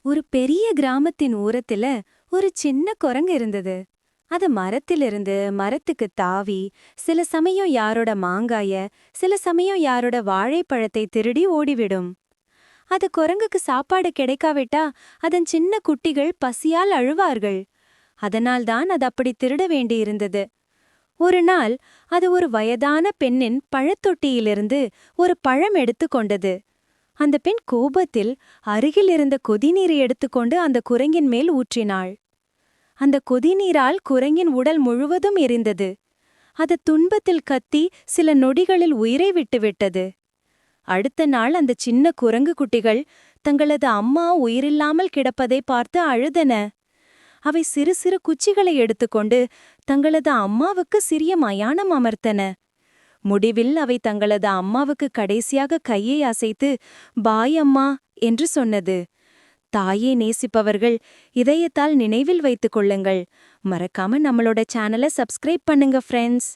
ஒரு பெரிய கிராமத்தின் ஓரத்துல ஒரு சின்ன குரங்கு இருந்தது. அது மரத்திலிருந்து மரத்துக்கு தாவி, சில சமயம் யாரோட மாங்காய, சில சமயம் யாரோட வாழைப்பழத்தை திருடி ஓடிவிடும். அது குரங்குக்கு சாப்பாடு கிடைக்காவிட்டா அதன் சின்ன குட்டிகள் பசியால் அழுவார்கள். அதனால்தான் அது அப்படி திருட வேண்டியிருந்தது. ஒரு நாள் அது ஒரு வயதான பெண்ணின் பழத்தொட்டியிலிருந்து ஒரு பழம் எடுத்து கொண்டது. அந்த பெண் கோபத்தில் அருகில் இருந்த கொதிநீரை எடுத்துக்கொண்டு அந்த குரங்கின் மேல் ஊற்றினாள். அந்த கொதிநீரால் குரங்கின் உடல் முழுவதும் எரிந்தது. அது துன்பத்தில் கத்தி சில நொடிகளில் உயிரை விட்டுவிட்டது. அடுத்த நாள் அந்த சின்ன குரங்கு குட்டிகள் தங்களது அம்மா உயிரில்லாமல் கிடப்பதை பார்த்து அழுதன. அவை சிறு சிறு குச்சிகளை எடுத்துக்கொண்டு தங்களது அம்மாவுக்கு சிறிய மயானம் அமர்த்தன. முடிவில் அவை தங்களது அம்மாவுக்கு கடைசியாக கையை அசைத்து பாய் அம்மா என்று சொன்னது. தாயை நேசிப்பவர்கள் இதயத்தால் நினைவில் வைத்துக் கொள்ளுங்கள். மறக்காம நம்மளோட சேனலை சப்ஸ்கிரைப் பண்ணுங்க ஃப்ரெண்ட்ஸ்.